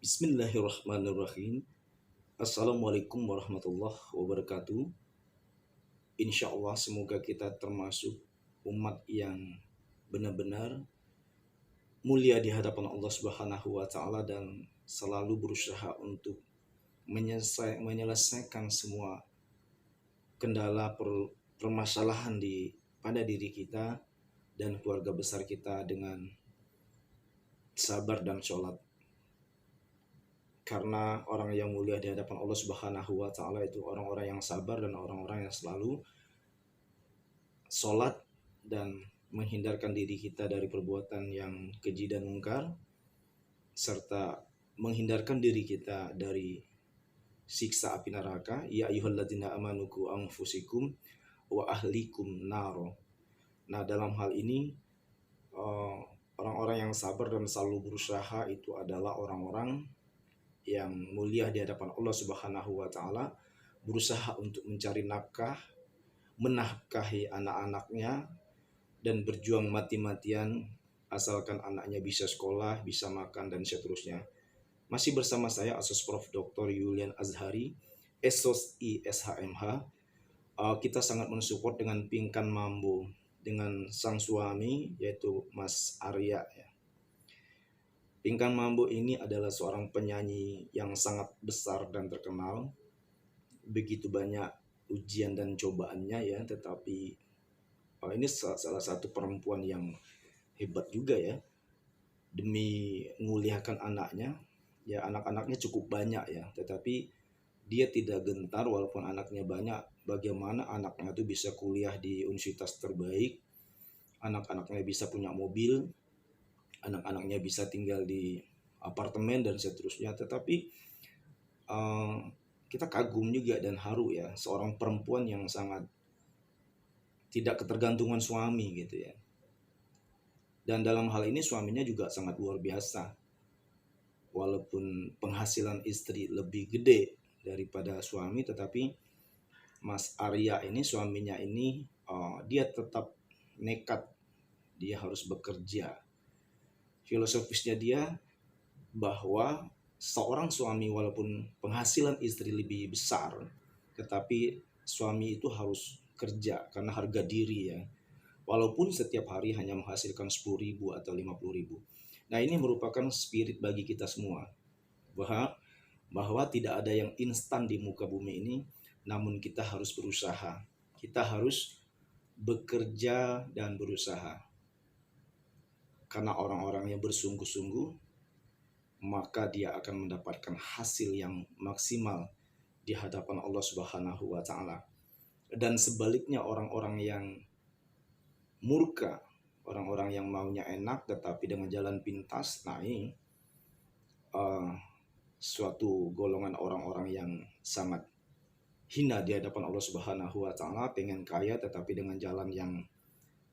Bismillahirrahmanirrahim. Assalamualaikum warahmatullahi wabarakatuh. Insya Allah semoga kita termasuk umat yang benar-benar mulia di hadapan Allah Subhanahu wa Ta'ala dan selalu berusaha untuk menyelesaikan semua kendala permasalahan pada diri kita dan keluarga besar kita dengan sabar dan sholat. Karena orang yang mulia di hadapan Allah Subhanahu wa Ta'ala itu orang-orang yang sabar dan orang-orang yang selalu sholat dan menghindarkan diri kita dari perbuatan yang keji dan mungkar, serta menghindarkan diri kita dari siksa api neraka. Ya ayyuhalladzina amanu qu anfusikum wa ahlikum naro. Nah, dalam hal ini orang-orang yang sabar dan selalu berusaha itu adalah orang-orang yang mulia di hadapan Allah Subhanahu wa Ta'ala, berusaha untuk mencari nafkah, menafkahi anak-anaknya, dan berjuang mati-matian asalkan anaknya bisa sekolah, bisa makan, dan seterusnya. Masih bersama saya Asos Prof. Dr. Yulian Azhari, Esos ISHMH. Kita sangat mensupport dengan Pingkan Mambo dengan sang suami yaitu Mas Arya ya. Pingkan Mambo ini adalah seorang penyanyi yang sangat besar dan terkenal. Begitu banyak ujian dan cobaannya ya, tetapi ini salah satu perempuan yang hebat juga ya. Demi menguliakan anaknya, ya anak-anaknya cukup banyak ya, tetapi dia tidak gentar walaupun anaknya banyak. Bagaimana anaknya itu bisa kuliah di universitas terbaik, anak-anaknya bisa punya mobil, anak-anaknya bisa tinggal di apartemen dan seterusnya. Tetapi kita kagum juga dan haru ya, seorang perempuan yang sangat tidak ketergantungan suami gitu ya. Dan dalam hal ini suaminya juga sangat luar biasa. Walaupun penghasilan istri lebih gede daripada suami, tetapi Mas Arya ini, suaminya ini, dia tetap nekat, dia harus bekerja. Filosofisnya dia bahwa seorang suami walaupun penghasilan istri lebih besar, tetapi suami itu harus kerja karena harga diri ya. Walaupun setiap hari hanya menghasilkan 10.000 atau 50.000. Nah, ini merupakan spirit bagi kita semua bahwa tidak ada yang instan di muka bumi ini, namun kita harus berusaha. Kita harus bekerja dan berusaha. Karena orang-orang yang bersungguh-sungguh, maka dia akan mendapatkan hasil yang maksimal di hadapan Allah Subhanahu wa Ta'ala. Dan sebaliknya orang-orang yang murka, orang-orang yang maunya enak tetapi dengan jalan pintas, nah ini suatu golongan orang-orang yang sangat hina di hadapan Allah Subhanahu wa Ta'ala, pengen kaya tetapi dengan jalan yang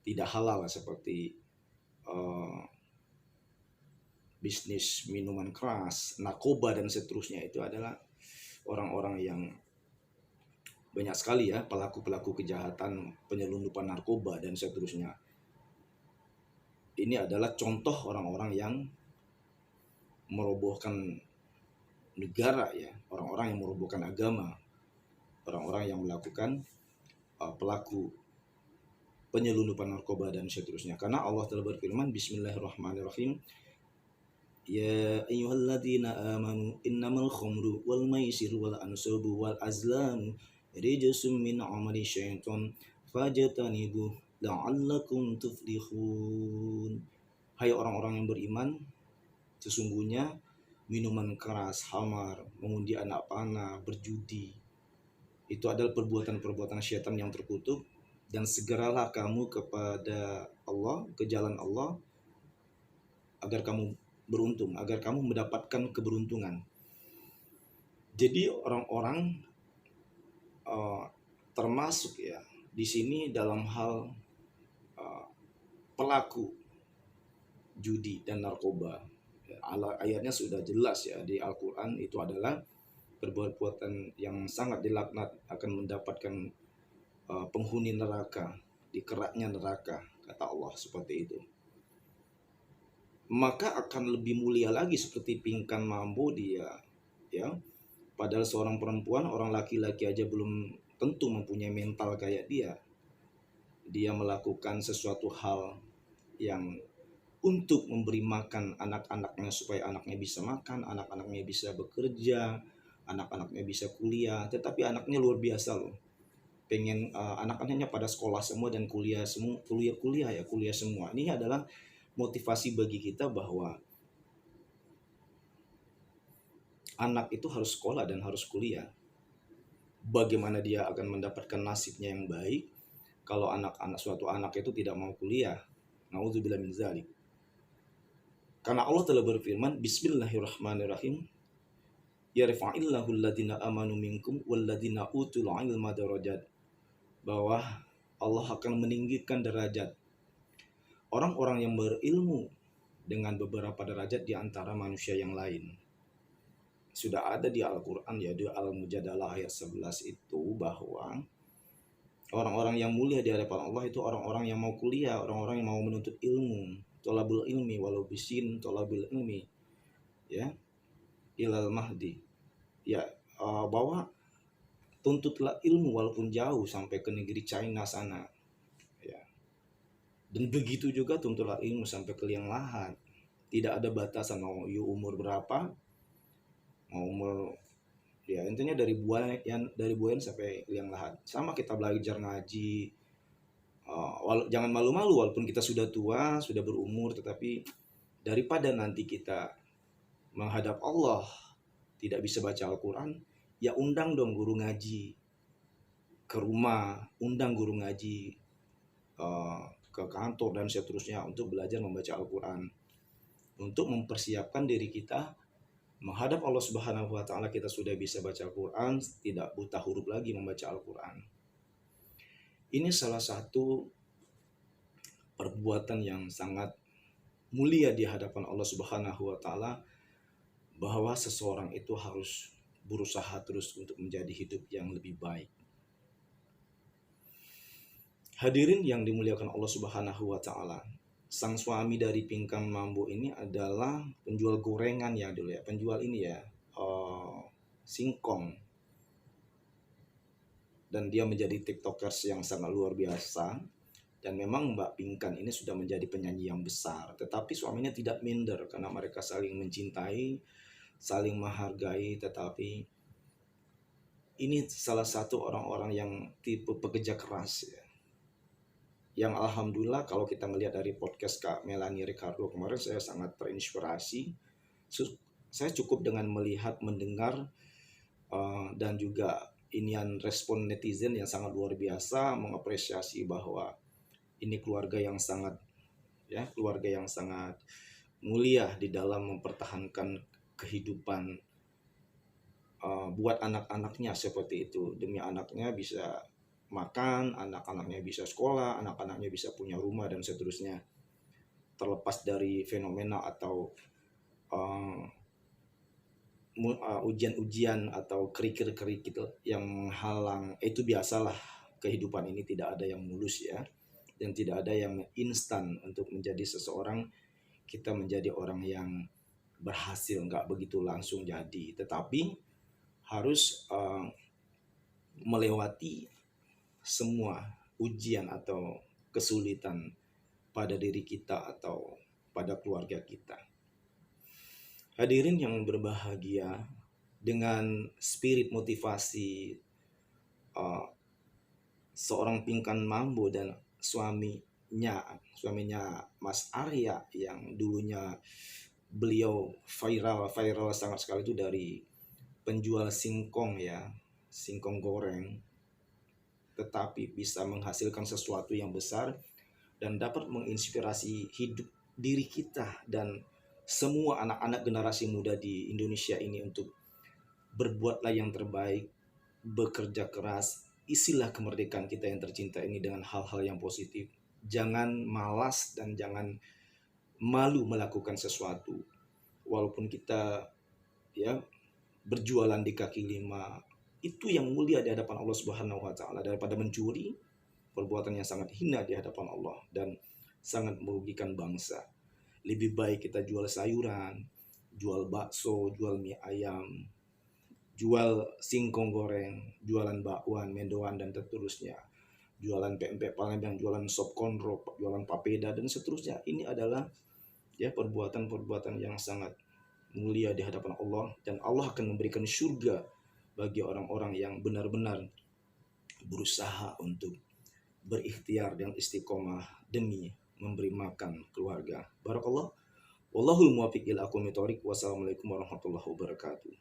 tidak halal seperti bisnis minuman keras, narkoba dan seterusnya. Itu adalah orang-orang yang banyak sekali ya, pelaku-pelaku kejahatan, penyelundupan narkoba dan seterusnya. Ini adalah contoh orang-orang yang merobohkan negara ya, orang-orang yang merobohkan agama, orang-orang yang melakukan pelaku penyelundupan narkoba dan seterusnya. Karena Allah telah berfirman, Bismillahirrahmanirrahim, Ya ayyuhalladzina amanu innamal khamru wal maisiru wal ansabu wal azlamu rijsum min amali syaitan fajtanibuh la'allakum tuflihun. Hai orang-orang yang beriman, sesungguhnya minuman keras, khamar, mengundi anak panah, berjudi, itu adalah perbuatan-perbuatan syaitan yang terkutuk, dan segeralah kamu kepada Allah, ke jalan Allah, agar kamu beruntung, agar kamu mendapatkan keberuntungan. Jadi orang-orang termasuk ya di sini dalam hal pelaku judi dan narkoba. Ayatnya sudah jelas ya di Al-Quran, itu adalah perbuatan yang sangat dilaknat, akan mendapatkan penghuni neraka, di keraknya neraka, kata Allah seperti itu. maka akan lebih mulia lagi seperti Pinkan Mambo dia, ya. Padahal seorang perempuan, orang laki-laki aja belum tentu mempunyai mental kayak dia. Dia melakukan sesuatu hal yang untuk memberi makan anak-anaknya supaya anaknya bisa makan, anak-anaknya bisa bekerja, anak-anaknya bisa kuliah. Tetapi anaknya luar biasa loh. Pengen anak-anaknya pada sekolah semua dan kuliah semua, kuliah semua. Ini adalah motivasi bagi kita bahwa anak itu harus sekolah dan harus kuliah. Bagaimana dia akan mendapatkan nasibnya yang baik kalau suatu anak itu tidak mau kuliah? Nauzubillah min dzalik. Karena Allah telah berfirman, Bismillahirrahmanirrahim, yarfa'illahu alladhina amanu minkum walladhina utul ilma darajat. Bahwa Allah akan meninggikan derajat orang-orang yang berilmu dengan beberapa derajat di antara manusia yang lain. Sudah ada di Al-Quran, ya, di Al-Mujadalah ayat 11 itu, bahwa orang-orang yang mulia di hadapan Allah itu orang-orang yang mau kuliah, orang-orang yang mau menuntut ilmu, tolabul ilmi walau bisin tolabul ilmi, ya, ilal mahdi, ya, bahwa tuntutlah ilmu walaupun jauh sampai ke negeri China sana, ya. Dan begitu juga tuntutlah ilmu sampai ke liang lahat. Tidak ada batasan mau umur berapa, mau umur, ya intinya dari buayan sampai liang lahat. Sama kita belajar ngaji, jangan malu-malu walaupun kita sudah tua, sudah berumur, tetapi daripada nanti kita menghadap Allah tidak bisa baca Al-Quran, ya undang dong guru ngaji ke rumah, undang guru ngaji ke kantor dan seterusnya untuk belajar membaca Al-Quran, untuk mempersiapkan diri kita menghadap Allah Subhanahu wa taala. Kita sudah bisa baca Al-Quran, tidak buta huruf lagi membaca Al-Quran. Ini salah satu perbuatan yang sangat mulia di hadapan Allah Subhanahu wa taala, bahwa seseorang itu harus berusaha terus untuk menjadi hidup yang lebih baik. Hadirin yang dimuliakan Allah Subhanahu wa taala, sang suami dari Pinkan Mambo ini adalah penjual gorengan ya dulu ya, penjual ini ya, singkong. Dan dia menjadi tiktokers yang sangat luar biasa. Dan memang Mbak Pinkan ini sudah menjadi penyanyi yang besar, tetapi suaminya tidak minder karena mereka saling mencintai, saling menghargai. Tetapi ini salah satu orang-orang yang tipe pekerja keras ya, yang alhamdulillah kalau kita melihat dari podcast Kak Melanie Ricardo kemarin, saya sangat terinspirasi. Saya cukup dengan melihat, mendengar, dan juga inian respon netizen yang sangat luar biasa, mengapresiasi bahwa ini keluarga yang sangat, ya, keluarga yang sangat mulia di dalam mempertahankan kehidupan buat anak-anaknya seperti itu. Demi anaknya bisa makan, anak-anaknya bisa sekolah, anak-anaknya bisa punya rumah dan seterusnya. Terlepas dari fenomena atau ujian-ujian atau kerikil-kerikil yang menghalang, itu biasalah, kehidupan ini tidak ada yang mulus ya, dan tidak ada yang instan. Untuk menjadi seseorang, kita menjadi orang yang berhasil nggak begitu langsung jadi, tetapi harus melewati semua ujian atau kesulitan pada diri kita atau pada keluarga kita. Hadirin yang berbahagia, dengan spirit motivasi seorang Pinkan Mambo dan suaminya Mas Arya, yang dulunya beliau viral sangat sekali itu dari penjual singkong ya, singkong goreng, tetapi bisa menghasilkan sesuatu yang besar dan dapat menginspirasi hidup diri kita dan semua anak-anak generasi muda di Indonesia ini untuk berbuatlah yang terbaik, bekerja keras, isilah kemerdekaan kita yang tercinta ini dengan hal-hal yang positif. Jangan malas dan jangan malu melakukan sesuatu. Walaupun kita ya berjualan di kaki lima, itu yang mulia di hadapan Allah Subhanahu wa taala daripada mencuri, perbuatan yang sangat hina di hadapan Allah dan sangat merugikan bangsa. Lebih baik kita jual sayuran, jual bakso, jual mie ayam, jual singkong goreng, jualan bakwan, mendoan dan seterusnya. Jualan pempek Palembang, jualan sop konro, jualan papeda dan seterusnya. Ini adalah ya perbuatan-perbuatan yang sangat mulia di hadapan Allah, dan Allah akan memberikan surga bagi orang-orang yang benar-benar berusaha untuk berikhtiar dan istiqomah demi memberi makan keluarga. Barakallah. Wallahul muwaffiq ila aqwamit thoriq. Wassalamualaikum warahmatullahi wabarakatuh.